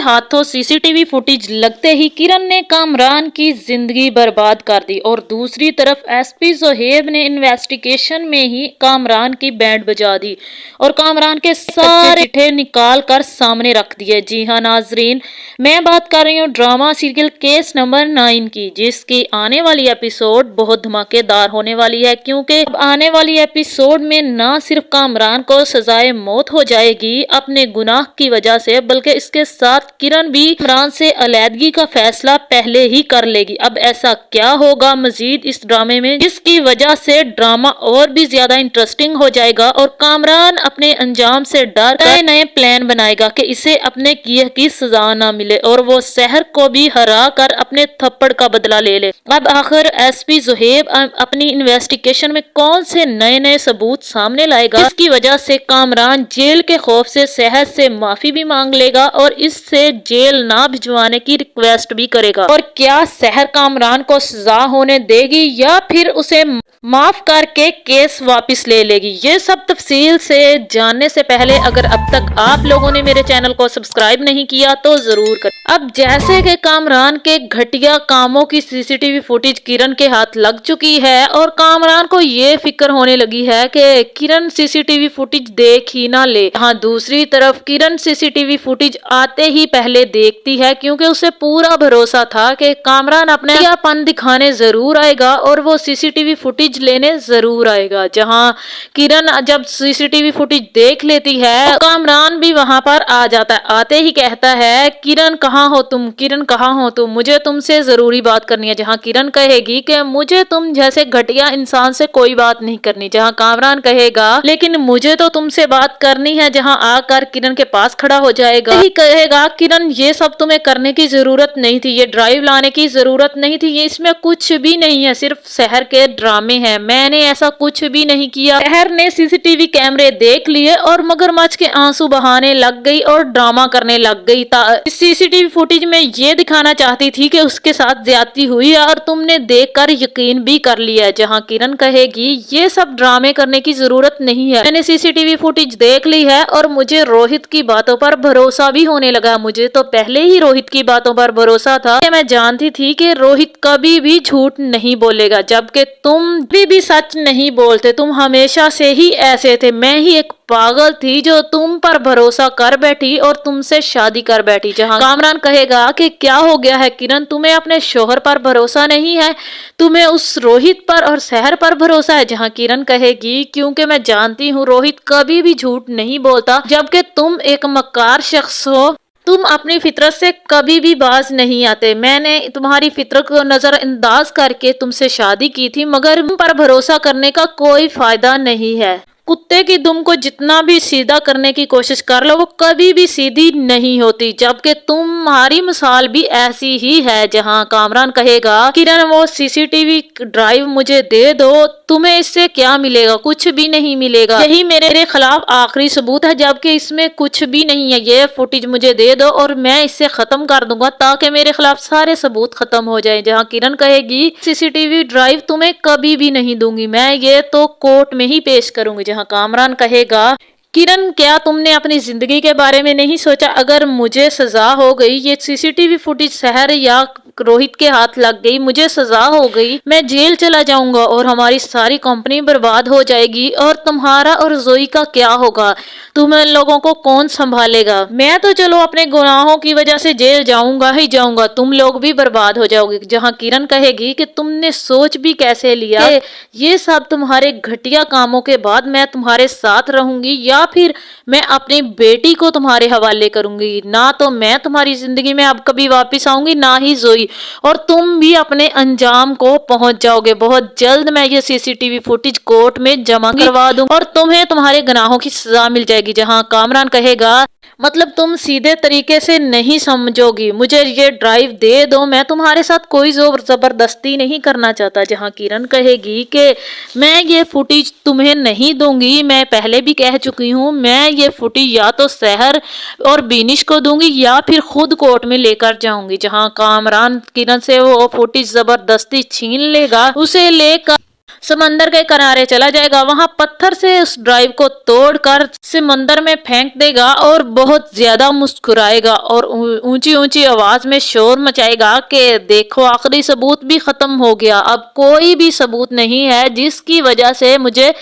हाथों CCTV footage लगते ही किरण ने कामरान की जिंदगी बर्बाद कर दी और दूसरी तरफ एसपी जोहेब ने इन्वेस्टिगेशन में ही कामरान की बैंड बजा दी और कामरान के सारे चिट्ठे निकाल कर सामने रख दिए। जी हाँ नाजरीन, मैं बात कर रही हूँ ड्रामा सीरियल केस नंबर 9 की, जिसकी आने वाली एपिसोड बहुत धमाकेदार होने वाली है, क्योंकि आने वाली एपिसोड में न सिर्फ कामरान को सजाए मौत हो जाएगी अपने गुनाह की वजह से, बल्कि इसके साथ किरण भी इमरान से अलैदगी का फैसला पहले ही कर लेगी। अब ऐसा क्या होगा मजीद इस ड्रामे में, जिसकी वजह से ड्रामा और भी ज्यादा इंटरेस्टिंग हो जाएगा और कामरान अपने अंजाम से डर नए नए प्लान बनाएगा कि इसे अपने किए की सजा ना मिले और वो शहर को भी हरा कर अपने थप्पड़ का बदला ले ले। अब आखिर एसपी जोहेब अपनी इन्वेस्टिगेशन में कौन से नए नए सबूत सामने लाएगा, इसकी वजह से कामरान जेल के खौफ से शहर से माफी भी मांग लेगा और इससे जेल ना भिजवाने की रिक्वेस्ट भी करेगा। और क्या शहर कामरान को सजा होने देगी या फिर उसे माफ करके केस वापस ले लेगी, ये सब तफसील से जानने से पहले अगर अब तक आप लोगों ने मेरे चैनल को सब्सक्राइब नहीं किया तो जरूर कर। अब जैसे कि कामरान के घटिया कामों की सीसीटीवी फुटेज किरण के हाथ लग चुकी है और कामरान को ये फिक्र होने लगी है कि किरण सीसीटीवी फुटेज देख ही ना ले। हाँ, दूसरी तरफ किरण सीसीटीवी फुटेज आते ही पहले देखती है, क्योंकि उसे पूरा भरोसा था कि कामरान अपने अपनापन दिखाने जरूर आएगा और वो सीसीटीवी फुटेज लेने जरूर आएगा। जहां किरण जब सीसीटीवी फुटेज देख लेती है तो कामरान भी वहां पर आ जाता है। आते ही कहता है, किरण कहाँ हो तुम, किरण कहाँ हो तुम, मुझे तुमसे जरूरी बात करनी है। जहां किरण कहेगी कि मुझे तुम जैसे घटिया इंसान से कोई बात नहीं करनी, जहां कामरान कहेगा लेकिन मुझे तो तुमसे बात करनी है, जहां आकर किरण के पास खड़ा हो जाएगा, यही कहेगा किरण ये सब तुम्हें करने की जरूरत नहीं थी, ये ड्राइव लाने की जरूरत नहीं थी, ये इसमें कुछ भी नहीं है, सिर्फ शहर के ड्रामे हैं, मैंने ऐसा कुछ भी नहीं किया। शहर ने सीसीटीवी कैमरे देख लिए और मगरमच्छ के आंसू बहाने लग गई और ड्रामा करने लग गई। सीसीटीवी फुटेज में ये दिखाना चाहती थी कि उसके साथ ज्यादती हुई है और तुमने देखकर यकीन भी कर लिया। जहां किरण कहेगी ये सब ड्रामे करने की जरूरत नहीं है, मैंने सीसीटीवी फुटेज देख ली है और मुझे रोहित की बातों पर भरोसा भी होने लगा। मुझे तो पहले ही रोहित की बातों पर भरोसा था कि मैं जानती थी कि रोहित कभी भी झूठ नहीं बोलेगा, जबकि तुम भी सच नहीं बोलते, तुम हमेशा से ही ऐसे थे। मैं ही एक पागल थी जो तुम पर भरोसा कर बैठी और तुमसे शादी कर बैठी। जहां कामरान कहेगा कि क्या हो गया है किरण, तुम्हें अपने शोहर पर भरोसा नहीं है, तुम्हें उस रोहित पर और शहर पर भरोसा है। जहां किरण कहेगी क्योंकि मैं जानती हूँ रोहित कभी भी झूठ नहीं बोलता, जबकि तुम एक मक्कार शख्स हो, तुम अपनी फितरत से कभी भी बाज नहीं आते। मैंने तुम्हारी फितरत को नजरअंदाज करके तुमसे शादी की थी, मगर तुम पर भरोसा करने का कोई फायदा नहीं है। कुत्ते की दुम को जितना भी सीधा करने की कोशिश कर लो वो कभी भी सीधी नहीं होती, जबकि तुम्हारी मिसाल भी ऐसी ही है। जहां कामरान कहेगा किरण वो सीसीटीवी ड्राइव मुझे दे दो, तुम्हें इससे क्या मिलेगा, कुछ भी नहीं मिलेगा, यही मेरे खिलाफ आखिरी सबूत है, जबकि इसमें कुछ भी नहीं है, ये फुटेज मुझे दे दो और मैं इससे खत्म कर दूंगा ताकि मेरे खिलाफ सारे सबूत खत्म हो जाए। जहां किरण कहेगी सीसीटीवी ड्राइव तुम्हें कभी भी नहीं दूंगी, मैं ये तो कोर्ट में ही पेश करूंगी। कामरान कहेगा किरण क्या तुमने अपनी जिंदगी के बारे में नहीं सोचा, अगर मुझे सजा हो गई, ये सीसीटीवी फुटेज शहर या रोहित के हाथ लग गई, मुझे सजा हो गई, मैं जेल चला जाऊंगा और हमारी सारी कंपनी बर्बाद हो जाएगी और तुम्हारा और जोई का क्या होगा, तुम लोगों को कौन संभालेगा। मैं तो चलो अपने गुनाहों की वजह से जेल जाऊंगा ही जाऊंगा, तुम लोग भी बर्बाद हो जाओगे। जहां किरण कहेगी कि तुमने सोच भी कैसे लिया ये सब तुम्हारे घटिया कामों के बाद मैं तुम्हारे साथ रहूंगी या फिर मैं अपनी बेटी को तुम्हारे हवाले करूंगी, ना तो मैं तुम्हारी जिंदगी में अब कभी वापस आऊंगी ना ही जोई, और तुम भी अपने अंजाम को पहुंच जाओगे। बहुत जल्द मैं ये सीसीटीवी फुटेज कोर्ट में जमा करवा दूंगा और तुम्हें तुम्हारे गुनाहों की सजा मिल जाएगी। जहां कामरान कहेगा मतलब तुम सीधे तरीके से नहीं समझोगी, मुझे ये ड्राइव दे दो, मैं तुम्हारे साथ कोई जोर जबरदस्ती नहीं करना चाहता। जहां किरण कहेगी कि मैं ये फुटेज तुम्हें नहीं दूंगी, मैं पहले भी कह चुकी हूँ, मैं ये फुटेज या तो शहर और बीनिश को दूंगी या फिर खुद कोर्ट में लेकर जाऊंगी। जहां कामरान किरण से वो फुटेज जबरदस्ती छीन लेगा, उसे लेकर समंदर के किनारे चला जाएगा, वहां पत्थर से उस ड्राइव को तोड़कर समंदर में फेंक देगा और बहुत ज्यादा मुस्कुराएगा और ऊंची ऊंची आवाज में शोर मचाएगा कि देखो आखिरी सबूत भी खत्म हो गया, अब कोई भी सबूत नहीं है जिसकी वजह से मुझे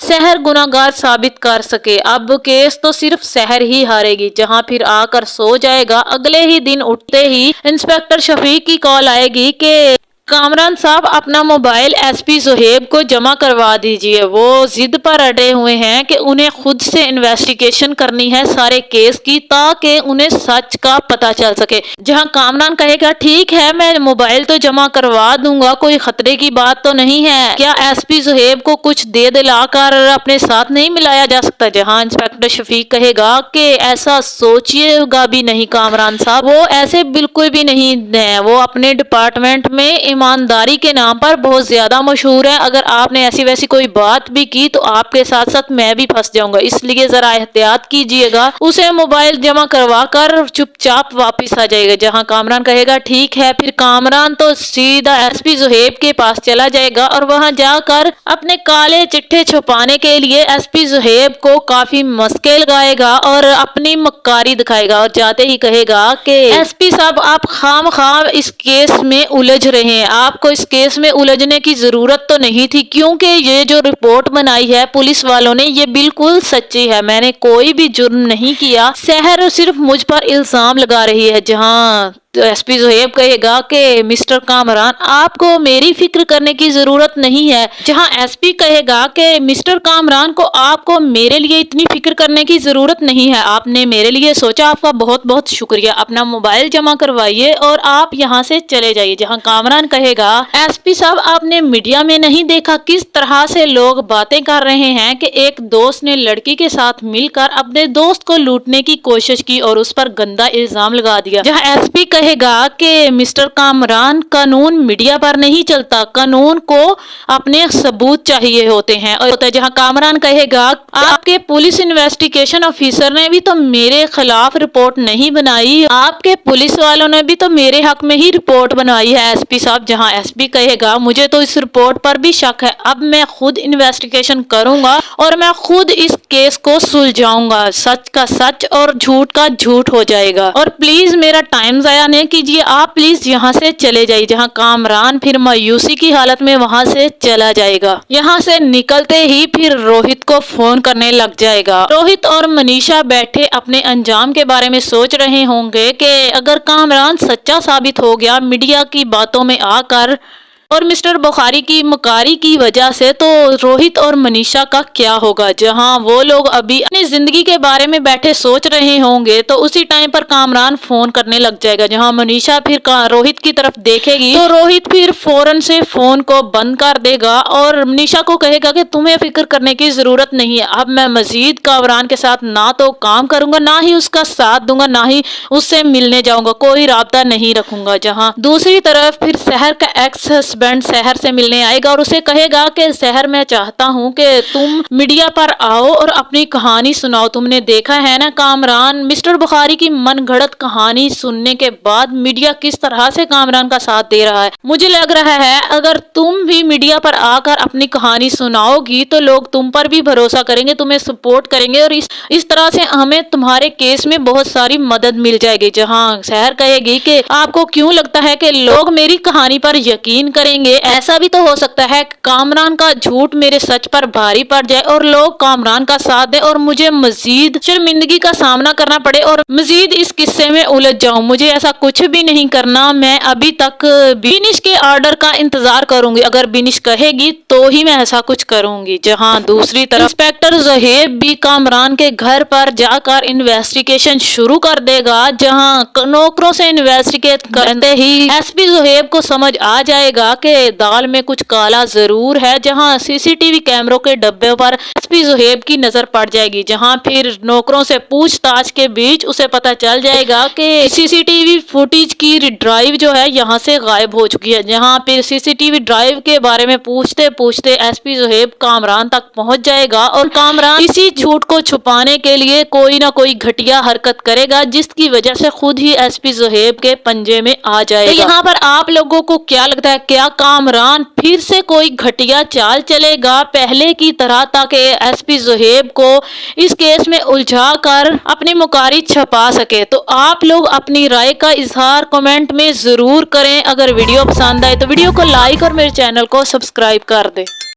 शहर गुनाहगार साबित कर सके। अब केस तो सिर्फ शहर ही हारेगी। जहां फिर आकर सो जाएगा। अगले ही दिन उठते ही इंस्पेक्टर शफीक की कॉल आएगी कि कामरान साहब अपना मोबाइल एसपी सुहेब को जमा करवा दीजिए। वो जिद पर अड़े हुए हैं कि उन्हें खुद से इन्वेस्टिगेशन करनी है सारे केस की, ताकि उन्हें सच का पता चल सके। जहां कामरान कहेगा ठीक है मैं मोबाइल तो जमा करवा दूंगा, कोई खतरे की बात तो नहीं है, क्या एसपी सुहेब को कुछ दे दिलाकर अपने साथ नहीं मिलाया जा सकता। जहां इंस्पेक्टर शफीक कहेगा कि ऐसा सोचिएगा भी नहीं कामरान साहब, वो ऐसे बिल्कुल भी नहीं है, वो अपने डिपार्टमेंट में ईमानदारी के नाम पर बहुत ज्यादा मशहूर है। अगर आपने ऐसी वैसी कोई बात भी की तो आपके साथ साथ मैं भी फंस जाऊंगा, इसलिए जरा एहतियात कीजिएगा। उसे मोबाइल जमा करवा कर चुपचाप वापस आ जाएगा। जहां कामरान कहेगा ठीक है। फिर कामरान तो सीधा एसपी सुहेब के पास चला जाएगा और वहां जाकर अपने काले चिट्ठे छुपाने के लिए एसपी सुहेब को काफी मस्के लगाएगा और अपनी मक्कारी दिखाएगा और जाते ही कहेगा कि एसपी साहब आप खामखाम इस केस में उलझ रहे हैं, आपको इस केस में उलझने की जरूरत तो नहीं थी, क्योंकि ये जो रिपोर्ट बनाई है पुलिस वालों ने ये बिल्कुल सच्ची है, मैंने कोई भी जुर्म नहीं किया, शहर सिर्फ मुझ पर इल्जाम लगा रही है। जहां तो एसपी सुहेब कहेगा कि मिस्टर कामरान आपको मेरी फिक्र करने की जरूरत नहीं है। जहां एसपी कहेगा कि मिस्टर कामरान को आपको मेरे लिए इतनी फिक्र करने की जरूरत नहीं है, आपने मेरे लिए सोचा, आपका बहुत बहुत शुक्रिया, अपना मोबाइल जमा करवाइए और आप यहां से चले जाइए। जहां कामरान कहेगा एसपी साहब आपने मीडिया में नहीं देखा किस तरह से लोग बातें कर रहे हैं कि एक दोस्त ने लड़की के साथ मिलकर अपने दोस्त को लूटने की कोशिश की और उस पर गंदा इल्जाम लगा दिया। जहां एसपी कहेगा कि मिस्टर कामरान कानून मीडिया पर नहीं चलता, कानून को अपने सबूत चाहिए होते हैं। और जहां कामरान कहेगा आपके पुलिस इन्वेस्टिगेशन ऑफिसर ने भी तो मेरे खिलाफ रिपोर्ट नहीं बनाई, आपके पुलिस वालों ने भी तो मेरे हक में ही रिपोर्ट बनाई है एसपी साहब। जहां एसपी कहेगा मुझे तो इस रिपोर्ट पर भी शक है, अब मैं खुद इन्वेस्टिगेशन करूंगा और मैं खुद इस केस को सुलझाऊंगा, सच का सच और झूठ का झूठ हो जाएगा और प्लीज मेरा टाइम जाया नहीं कीजिए, आप प्लीज यहाँ से चले जाइए। जहाँ कामरान फिर मायूसी की हालत में वहां से चला जाएगा। यहाँ से निकलते ही फिर रोहित को फोन करने लग जाएगा। रोहित और मनीषा बैठे अपने अंजाम के बारे में सोच रहे होंगे कि अगर कामरान सच्चा साबित हो गया मीडिया की बातों में आकर और मिस्टर बुखारी की मकारी की वजह से, तो रोहित और मनीषा का क्या होगा। जहां वो लोग अभी अपनी जिंदगी के बारे में बैठे सोच रहे होंगे तो उसी टाइम पर कामरान फोन करने लग जाएगा। जहां मनीषा फिर रोहित की तरफ देखेगी तो रोहित फिर फौरन से फोन को बंद कर देगा और मनीषा को कहेगा कि तुम्हें फिक्र करने की जरूरत नहीं है, अब मैं मजीद कामरान के साथ ना तो काम करूंगा, ना ही उसका साथ दूंगा, ना ही उससे मिलने जाऊंगा, कोई राब्ता नहीं रखूंगा। जहां दूसरी तरफ फिर शहर का एक्स हस्बैंड शहर से मिलने आएगा और उसे कहेगा कि शहर मैं चाहता हूं कि तुम मीडिया पर आओ और अपनी कहानी सुनाओ। तुमने देखा है ना कामरान मिस्टर बुखारी की मनगढ़ंत कहानी सुनने के बाद मीडिया किस तरह से कामरान का साथ दे रहा है। मुझे लग रहा है अगर तुम भी मीडिया पर आकर अपनी कहानी सुनाओगी तो लोग तुम पर भी भरोसा करेंगे, तुम्हें सपोर्ट करेंगे और इस तरह से हमें तुम्हारे केस में बहुत सारी मदद मिल जाएगी। जहां शहर कहेगी कि आपको क्यों लगता है कि लोग मेरी कहानी पर यकीन करेंगे, ऐसा भी तो हो सकता है कामरान का झूठ मेरे सच पर भारी पड़ जाए और लोग कामरान का साथ दे और मुझे मजीद शर्मिंदगी का सामना करना पड़े और मजीद इस किस्से में उलझ जाऊं। मुझे ऐसा कुछ भी नहीं करना, मैं अभी तक बिनिश के ऑर्डर का इंतजार करूंगी, अगर बिनिश कहेगी तो ही मैं ऐसा कुछ करूंगी। जहां दूसरी तरफ इंस्पेक्टर ज़हेब भी कामरान के घर पर जाकर इन्वेस्टिगेशन शुरू कर देगा। जहां नौकरों से इन्वेस्टिगेट करते ही एसपी ज़हेब को समझ आ जाएगा कि दाल में कुछ काला जरूर है। जहां सीसीटीवी कैमरों के डब्बे पर एसपी ज़हेब की नजर पड़ जाएगी। जहां फिर नौकरों से पूछताछ के बीच उसे पता चल जाएगा कि सीसीटीवी फुटेज की ड्राइव जो है यहां से गायब हो चुकी है। जहां फिर सीसीटीवी ड्राइव के बारे में पूछते पूछते एसपी ज़हेब कामरान तक पहुंच जाएगा और कामरान इसी झूठ को छुपाने के लिए कोई ना कोई घटिया हरकत करेगा जिसकी वजह से खुद ही एसपी ज़हेब के पंजे में आ जाएगा। तो यहाँ पर आप लोगों को क्या लगता है, क्या कामरान फिर से कोई घटिया चाल चलेगा पहले की तरह, ताकि एसपी जोहेब को इस केस में उलझा कर अपनी मुकारी छपा सके? तो आप लोग अपनी राय का इजहार कमेंट में जरूर करें। अगर वीडियो पसंद आए तो वीडियो को लाइक और मेरे चैनल को सब्सक्राइब कर दें।